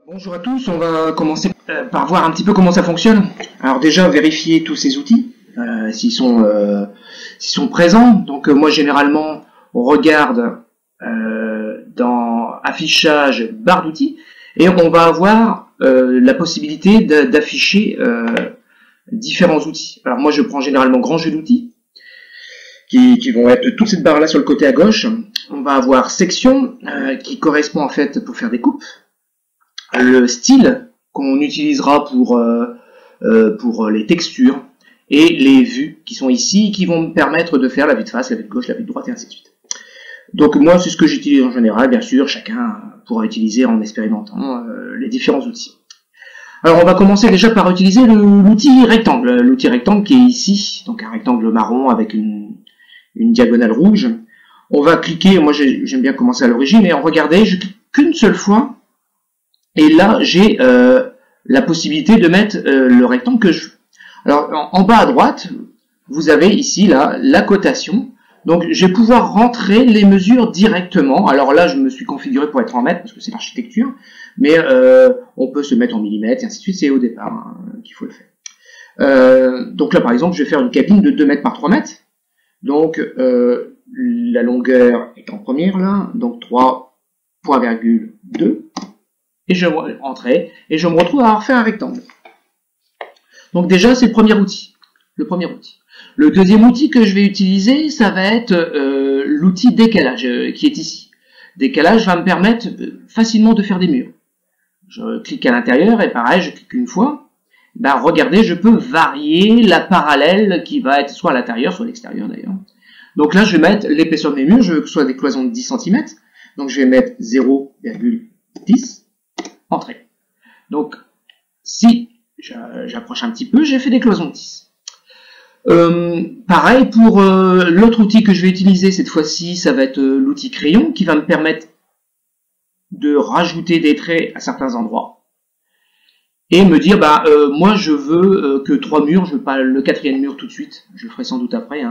Bonjour à tous, on va commencer par voir un petit peu comment ça fonctionne. Alors déjà, vérifier tous ces outils, s'ils sont présents. Donc moi généralement, on regarde dans affichage, barre d'outils, et on va avoir la possibilité d'afficher différents outils. Alors moi je prends généralement grand jeu d'outils, qui vont être toute cette barre là sur le côté à gauche. On va avoir section, qui correspond en fait pour faire des coupes. Le style qu'on utilisera pour les textures et les vues qui sont ici, qui vont me permettre de faire la vue de face, la vue de gauche, la vue de droite et ainsi de suite. Donc moi c'est ce que j'utilise en général, bien sûr chacun pourra utiliser en expérimentant les différents outils. Alors on va commencer déjà par utiliser l'outil rectangle qui est ici, donc un rectangle marron avec une diagonale rouge. On va cliquer, moi j'aime bien commencer à l'origine, et regardez, je clique qu'une seule fois. Et là, j'ai la possibilité de mettre le rectangle que je veux. Alors, en bas à droite, vous avez ici la cotation. Donc, je vais pouvoir rentrer les mesures directement. Alors là, je me suis configuré pour être en mètres, parce que c'est l'architecture. Mais on peut se mettre en millimètres, et ainsi de suite. C'est au départ qu'il faut le faire. Donc là, par exemple, je vais faire une cabine de 2 mètres par 3 mètres. Donc, la longueur est en première, là. Donc, 3,2. Et je vais rentrer, et je me retrouve à avoir fait un rectangle. Donc déjà, c'est le premier outil. Le deuxième outil que je vais utiliser, ça va être l'outil décalage, qui est ici. Décalage va me permettre facilement de faire des murs. Je clique à l'intérieur, et pareil, je clique une fois. Ben, regardez, je peux varier la parallèle qui va être soit à l'intérieur, soit à l'extérieur d'ailleurs. Donc là, je vais mettre l'épaisseur de mes murs, je veux que ce soit des cloisons de 10 cm. Donc je vais mettre 0,10. Entrée. Donc, si j'approche un petit peu, j'ai fait des cloisons de 10. Pareil pour l'autre outil que je vais utiliser cette fois-ci, ça va être l'outil crayon qui va me permettre de rajouter des traits à certains endroits et me dire, moi je veux que 3 murs, je veux pas le 4e mur tout de suite, je le ferai sans doute après,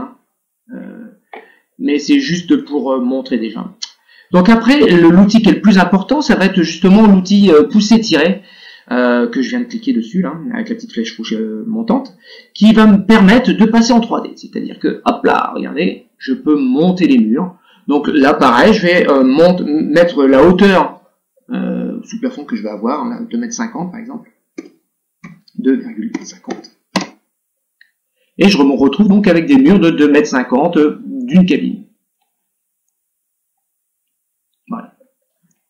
mais c'est juste pour montrer déjà. Donc après, l'outil qui est le plus important, ça va être justement l'outil pousser-tirer, que je viens de cliquer dessus, là, avec la petite flèche rouge montante, qui va me permettre de passer en 3D. C'est-à-dire que, hop là, regardez, je peux monter les murs. Donc là, pareil, je vais mettre la hauteur sous plafond que je vais avoir, là, 2,50 m par exemple. 2,50 m. Et je me retrouve donc avec des murs de 2,50 m d'une cabine.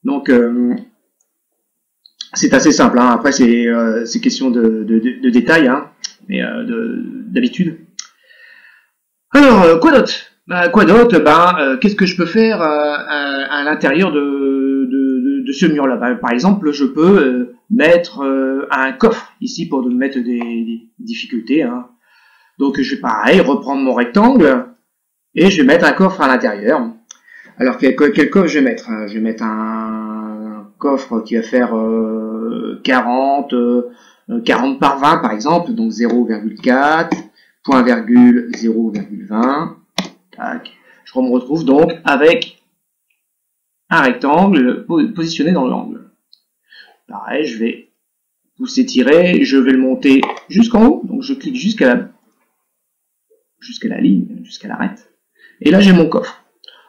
Donc, c'est assez simple. Après, c'est question de détails, mais d'habitude. Alors, quoi d'autre? Qu'est-ce que je peux faire à l'intérieur de ce mur-là? Par exemple, je peux mettre un coffre ici pour mettre des difficultés. Donc, je vais pareil reprendre mon rectangle et je vais mettre un coffre à l'intérieur. Alors, quel coffre je vais mettre? Je vais mettre un coffre qui va faire 40 par 20 par exemple, donc 0,4, point virgule 0,20. Tac. Je me retrouve donc avec un rectangle positionné dans l'angle. Pareil, je vais pousser, tirer, je vais le monter jusqu'en haut, donc je clique jusqu'à la ligne, jusqu'à l'arête. Et là, j'ai mon coffre.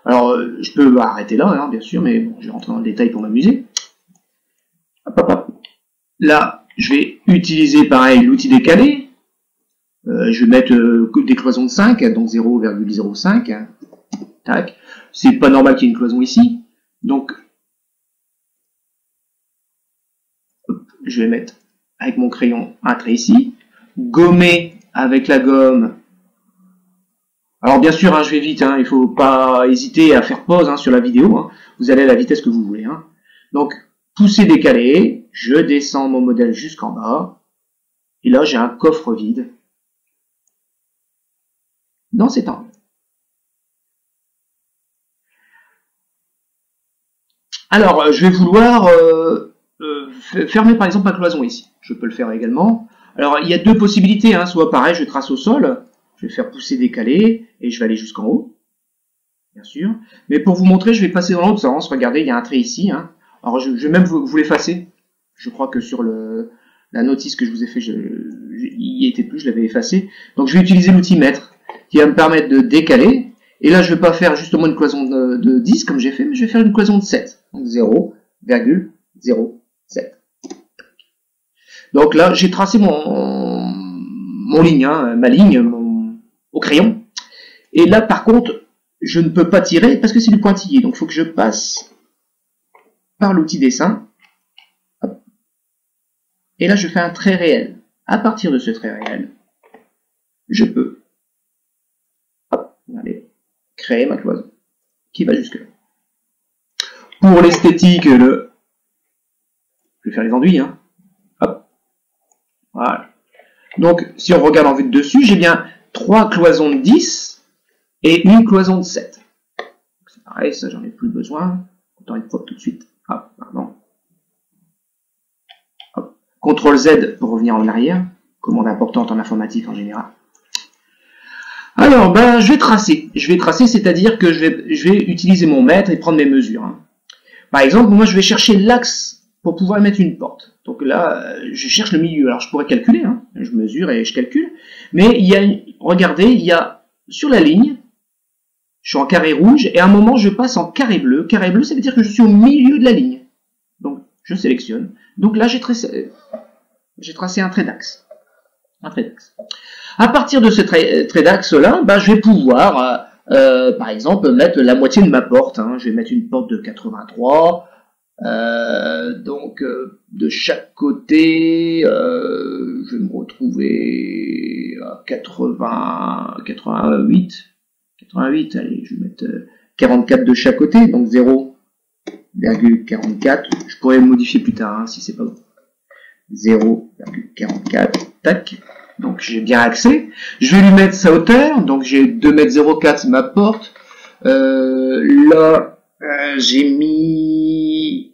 Alors, je peux arrêter là, bien sûr, mais bon, je vais rentrer dans le détail pour m'amuser. Là, je vais utiliser, pareil, l'outil décalé. Je vais mettre des cloisons de 5, donc 0,05. Tac. C'est pas normal qu'il y ait une cloison ici. Donc, je vais mettre, avec mon crayon, un trait ici. Gommer avec la gomme. Alors bien sûr, je vais vite, il faut pas hésiter à faire pause sur la vidéo, vous allez à la vitesse que vous voulez. Donc, pousser, décaler, je descends mon modèle jusqu'en bas, et là j'ai un coffre vide dans cet angle. Alors, je vais vouloir fermer par exemple ma cloison ici, je peux le faire également. Alors, il y a deux possibilités, soit pareil, je trace au sol, je vais faire pousser, décaler, et je vais aller jusqu'en haut, bien sûr. Mais pour vous montrer, je vais passer dans l'autre sens. Regardez, il y a un trait ici. Alors, je vais même vous l'effacer. Je crois que sur la notice que je vous ai fait, il y était plus, je l'avais effacé. Donc je vais utiliser l'outil mètre qui va me permettre de décaler. Et là, je ne vais pas faire justement une cloison de 10 comme j'ai fait, mais je vais faire une cloison de 7. Donc 0,07. Donc là, j'ai tracé mon ligne, hein, ma ligne au crayon. Et là, par contre, je ne peux pas tirer parce que c'est du pointillé. Donc il faut que je passe par l'outil dessin. Hop. Et là, je fais un trait réel. À partir de ce trait réel, je peux aller créer ma cloison qui va jusque là. Pour l'esthétique, je vais faire les enduits. Hein. Hop. Voilà. Donc, si on regarde en vue de dessus, j'ai bien 3 cloisons de 10 et une cloison de 7. C'est pareil, ça j'en ai plus besoin. Autant être propre tout de suite. Hop, pardon. Hop. CTRL Z pour revenir en arrière. Commande importante en informatique en général. Alors, ben, je vais tracer. Je vais tracer, c'est-à-dire que je vais utiliser mon mètre et prendre mes mesures. Hein. Par exemple, moi je vais chercher l'axe pour pouvoir mettre une porte. Donc là, je cherche le milieu. Alors je pourrais calculer, hein. Je mesure et je calcule. Mais il y a, regardez, il y a sur la ligne, je suis en carré rouge, et à un moment je passe en carré bleu. Carré bleu, ça veut dire que je suis au milieu de la ligne. Donc je sélectionne. Donc là, j'ai tracé un trait d'axe. À partir de ce trait d'axe-là, ben, je vais pouvoir, par exemple, mettre la moitié de ma porte. Hein. Je vais mettre une porte de 83. Donc, de chaque côté, je vais me retrouver à 88. Allez, je vais mettre 44 de chaque côté. Donc, 0,44. Je pourrais le modifier plus tard, hein, si c'est pas bon. 0,44. Tac. Donc j'ai bien axé. Je vais lui mettre sa hauteur. Donc j'ai 2,04 m ma porte. Là, j'ai mis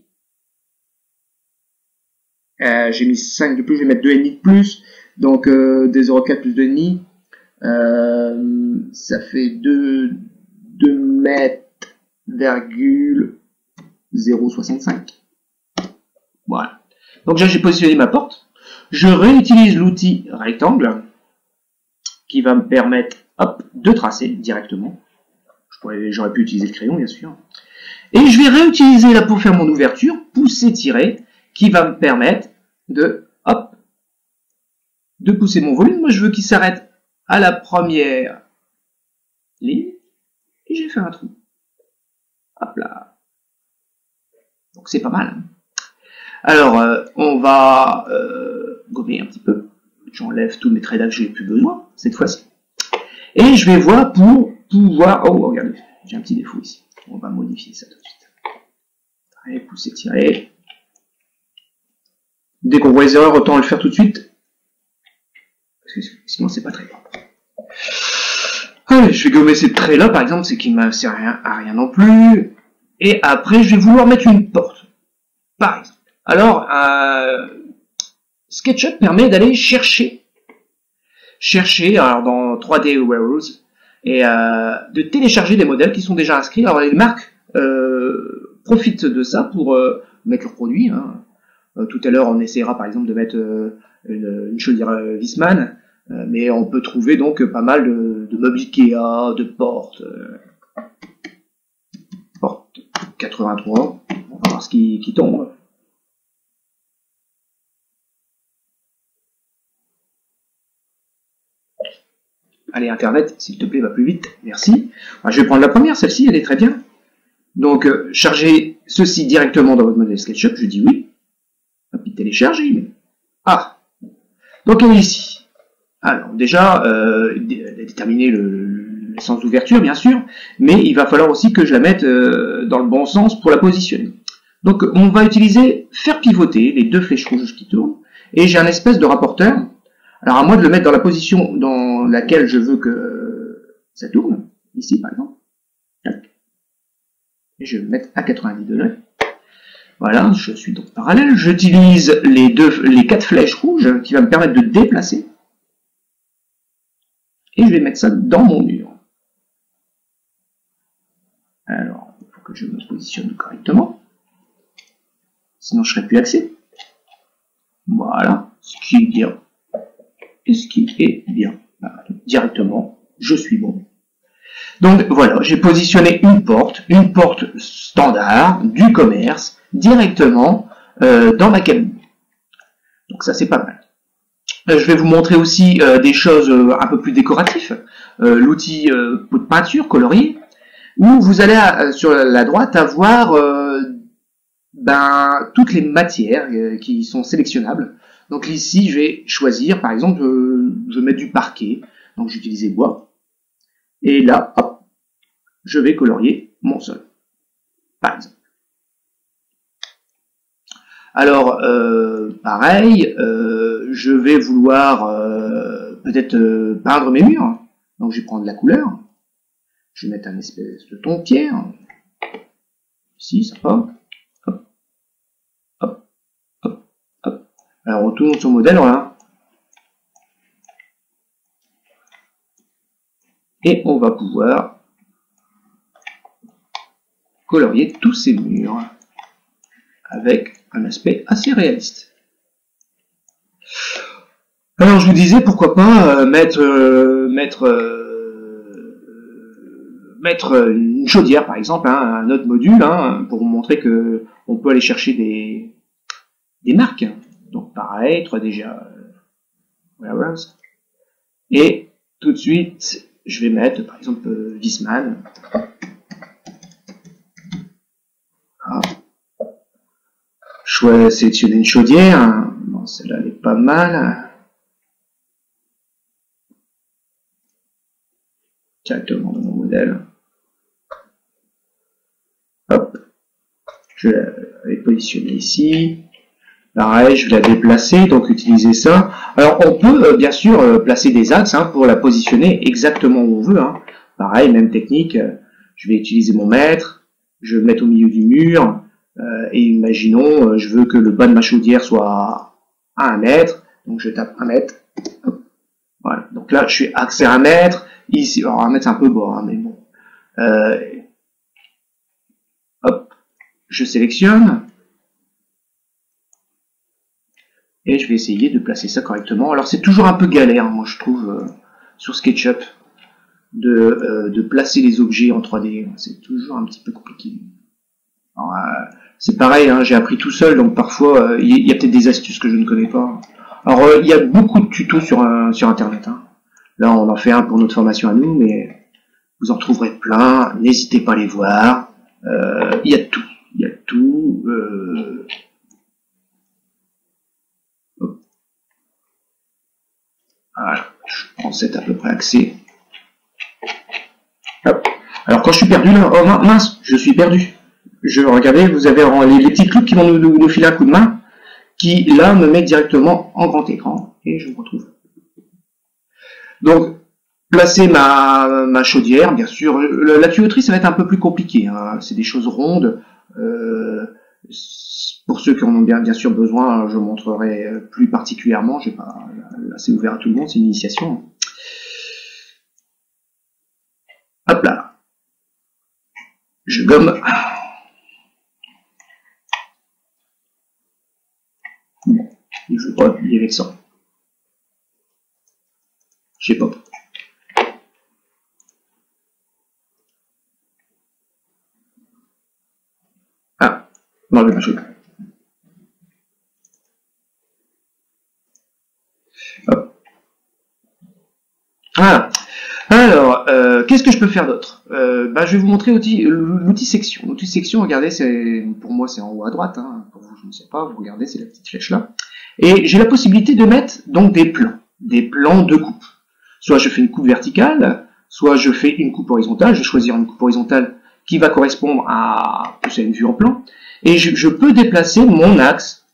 5 de plus. Je vais mettre 2,5 de plus. Donc des 0,4 plus 2,5. Ça fait 2 mètres,065. Voilà. Donc là j'ai positionné ma porte. Je réutilise l'outil rectangle qui va me permettre de tracer directement. J'aurais pu utiliser le crayon, bien sûr. Et je vais réutiliser là pour faire mon ouverture, pousser, tirer, qui va me permettre de pousser mon volume. Moi, je veux qu'il s'arrête à la première ligne. Et j'ai fait un trou. Hop là. Donc c'est pas mal. Hein. Alors, on va gommer un petit peu. J'enlève tous mes traits d'axe que j'ai plus besoin, cette fois-ci. Et je vais voir pour pouvoir... Oh, regardez, j'ai un petit défaut ici. On va modifier ça tout de suite. Allez, pousser, tirer. Dès qu'on voit les erreurs, autant le faire tout de suite. Parce que sinon, c'est pas très bon. Allez, je vais gommer ces traits-là, par exemple, c'est qu'il ne sert à rien non plus. Et après, je vais vouloir mettre une porte. Par exemple. Alors, SketchUp permet d'aller chercher alors dans 3D Warehouse et de télécharger des modèles qui sont déjà inscrits. Alors les marques profitent de ça pour mettre leurs produits. Hein. Tout à l'heure, on essaiera par exemple de mettre une chaudière Wiesmann, mais on peut trouver donc pas mal de meubles Ikea, de portes. Porte 83. On va voir ce qui tombe. Allez, Internet, s'il te plaît, va plus vite. Merci. Alors, je vais prendre la première, celle-ci, elle est très bien. Donc, charger ceci directement dans votre modèle SketchUp, je dis oui. Et puis télécharger. Ah. Donc, elle est ici. Alors, déjà, déterminer le sens d'ouverture, bien sûr, mais il va falloir aussi que je la mette dans le bon sens pour la positionner. Donc, on va utiliser faire pivoter les deux flèches rouges qui tournent, et j'ai un espèce de rapporteur. Alors, à moi de le mettre dans la position dans laquelle je veux que ça tourne, ici par exemple. Et je vais me mettre à 90 degrés. Voilà, je suis donc parallèle. J'utilise les 4 flèches rouges qui va me permettre de déplacer. Et je vais mettre ça dans mon mur. Alors, il faut que je me positionne correctement. Sinon, je ne serai plus axé. Voilà, ce qui est bien. Et ce qui est bien. Directement, je suis bon. Donc voilà, j'ai positionné une porte standard du commerce, directement dans ma cabine. Donc ça c'est pas mal. Je vais vous montrer aussi des choses un peu plus décoratives. L'outil pot de peinture colorié, où vous allez sur la droite avoir toutes les matières qui sont sélectionnables. Donc ici, je vais choisir, par exemple, je vais mettre du parquet. Donc j'utilisais bois. Et là, hop, je vais colorier mon sol, par exemple. Alors, pareil, je vais vouloir peut-être peindre mes murs. Donc je vais prendre la couleur. Je vais mettre un espèce de ton de pierre. Ici, ça va. Hop, hop, hop, hop. Alors on tourne son modèle, voilà. Et on va pouvoir colorier tous ces murs avec un aspect assez réaliste. Alors je vous disais pourquoi pas mettre une chaudière par exemple, hein, un autre module, hein, pour vous montrer que on peut aller chercher des marques. Donc pareil, 3D Warehouse. Et tout de suite, je vais mettre par exemple Viessmann. Ah. Je vais sélectionner une chaudière. Bon, celle-là elle est pas mal. Directement dans mon modèle. Hop. Je vais la positionner ici. Pareil, je vais la déplacer, donc utiliser ça. Alors on peut bien sûr placer des axes hein, pour la positionner exactement où on veut. Hein. Pareil, même technique. Je vais utiliser mon mètre. Je vais le mettre au milieu du mur. Et imaginons, je veux que le bas de ma chaudière soit à 1 mètre. Donc je tape 1 mètre. Hop. Voilà. Donc là, je suis axé à 1 mètre. Ici, alors 1 mètre c'est un peu bas, hein, mais bon. Hop. Je sélectionne. Et je vais essayer de placer ça correctement. Alors c'est toujours un peu galère, moi je trouve, sur SketchUp, de placer les objets en 3D. C'est toujours un petit peu compliqué. C'est pareil, hein, j'ai appris tout seul, donc parfois il y a peut-être des astuces que je ne connais pas. Alors il y a beaucoup de tutos sur Internet. Hein. Là on en fait un pour notre formation à nous, mais vous en trouverez plein. N'hésitez pas à les voir. Il y a tout. Il y a tout. Voilà, je prends cette à peu près axée. Hop. Alors quand je suis perdu là, oh mince, je suis perdu. Regardez, vous avez les petits clous qui vont nous filer un coup de main, qui là me met directement en grand écran, et je me retrouve. Donc, placer ma chaudière, bien sûr, la tuyauterie ça va être un peu plus compliqué, hein. C'est des choses rondes, pour ceux qui en ont bien sûr besoin, je montrerai plus particulièrement, j'ai pas, là c'est ouvert à tout le monde, c'est une initiation. Hop là, je gomme. Bon, je vais pas appuyer avec ça. Je sais pas. Ah, non, je vais pas jouer. Hop. Voilà. Alors, qu'est-ce que je peux faire d'autre? Je vais vous montrer l'outil section. L'outil section, regardez, pour moi c'est en haut à droite. Hein. Pour vous, je ne sais pas. Vous regardez, c'est la petite flèche là. Et j'ai la possibilité de mettre donc des plans de coupe. Soit je fais une coupe verticale, soit je fais une coupe horizontale. Je vais choisir une coupe horizontale qui va correspondre à une vue en plan. Et je peux déplacer mon axe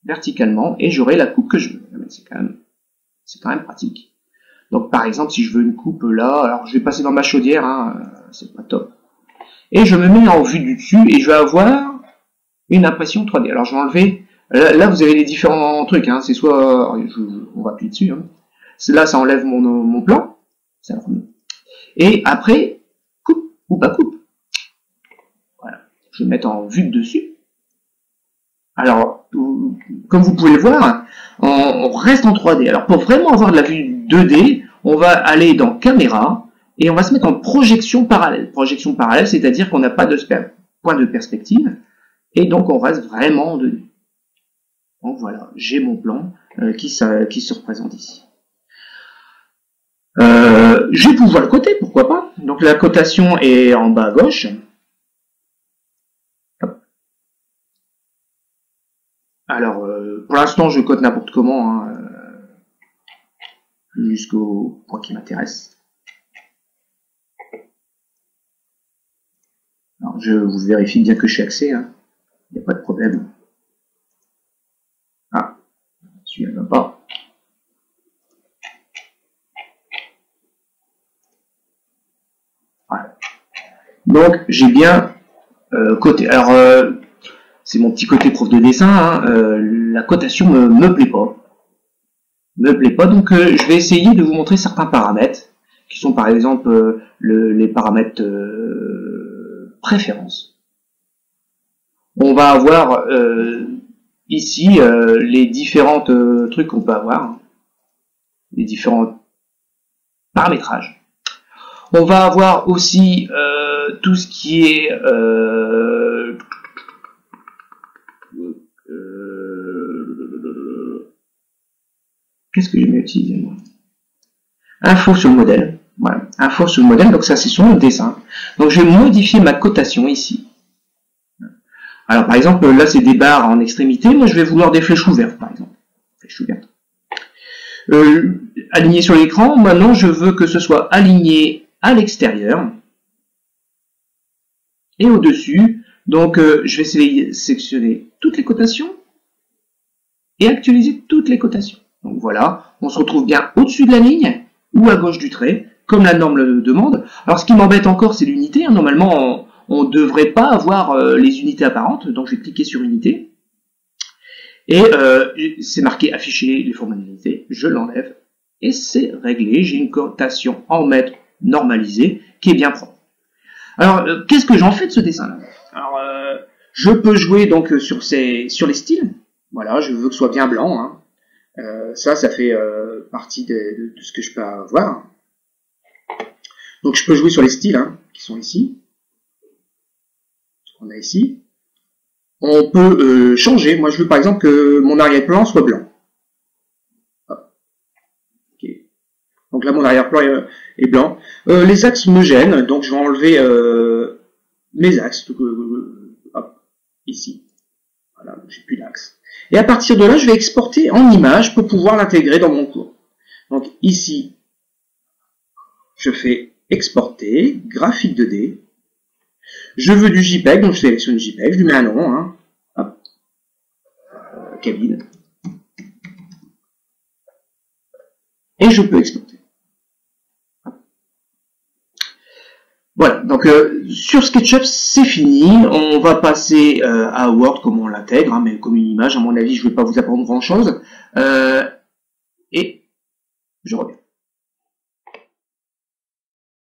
verticalement et j'aurai la coupe que je veux. C'est quand même pratique. Donc par exemple, si je veux une coupe là, alors je vais passer dans ma chaudière, hein, c'est pas top. Et je me mets en vue du dessus et je vais avoir une impression 3D. Alors je vais enlever, là vous avez les différents trucs, hein, c'est soit, on va appuyer dessus, hein. Là ça enlève mon plan, et après, coupe ou pas coupe. Voilà, je vais mettre en vue de dessus. Alors, comme vous pouvez le voir, on reste en 3D. Alors pour vraiment avoir de la vue 2D, on va aller dans caméra et on va se mettre en projection parallèle. Projection parallèle, c'est-à-dire qu'on n'a pas de point de perspective et donc on reste vraiment en 2D. Donc voilà, j'ai mon plan qui se représente ici. Je vais pouvoir le coter, pourquoi pas. Donc la cotation est en bas à gauche. Hop. Alors, pour l'instant, je cote n'importe comment, hein, jusqu'au point qui m'intéresse. Alors, je vous vérifie bien que je suis axé, hein. Il n'y a pas de problème. Ah, celui-là ne va pas. Voilà. Donc, j'ai bien coté. Alors, c'est mon petit côté prof de dessin, hein, la cotation me plaît pas. Donc je vais essayer de vous montrer certains paramètres, qui sont par exemple les paramètres préférences. On va avoir ici les différents trucs qu'on peut avoir, les différents paramétrages. On va avoir aussi tout ce qui est qu'est-ce que j'aime utiliser moi? Info sur le modèle. Voilà, info sur le modèle, donc ça c'est sur le dessin. Donc je vais modifier ma cotation ici. Alors par exemple, là c'est des barres en extrémité, moi je vais vouloir des flèches ouvertes par exemple. Flèches ouvertes. Aligné sur l'écran, maintenant je veux que ce soit aligné à l'extérieur et au-dessus. Donc je vais sélectionner toutes les cotations et actualiser toutes les cotations. Donc voilà, on se retrouve bien au-dessus de la ligne ou à gauche du trait, comme la norme le demande. Alors ce qui m'embête encore, c'est l'unité. Normalement, on ne devrait pas avoir les unités apparentes, donc je vais cliquer sur unité. Et c'est marqué afficher les formats d'unité, je l'enlève. Et c'est réglé, j'ai une cotation en mètres normalisée qui est bien propre. Alors, qu'est-ce que j'en fais de ce dessin-là? Alors, je peux jouer donc sur les styles. Voilà, je veux que ce soit bien blanc, hein. Ça fait partie de ce que je peux avoir. Donc je peux jouer sur les styles, hein, qui sont ici. On a ici. On peut changer. Moi je veux par exemple que mon arrière-plan soit blanc. Okay. Donc là mon arrière-plan est blanc. Les axes me gênent, donc je vais enlever mes axes. Hop, ici. Voilà, j'ai plus d'axe. Et à partir de là, je vais exporter en image pour pouvoir l'intégrer dans mon cours. Donc ici, je fais exporter, graphique 2D. Je veux du JPEG, donc je sélectionne le JPEG, je lui mets un nom, hein. Hop. Cabine. Et je peux exporter. Voilà, donc sur SketchUp, c'est fini. On va passer à Word, comme on l'intègre, hein, mais comme une image, à mon avis, je ne vais pas vous apprendre grand-chose. Et je reviens.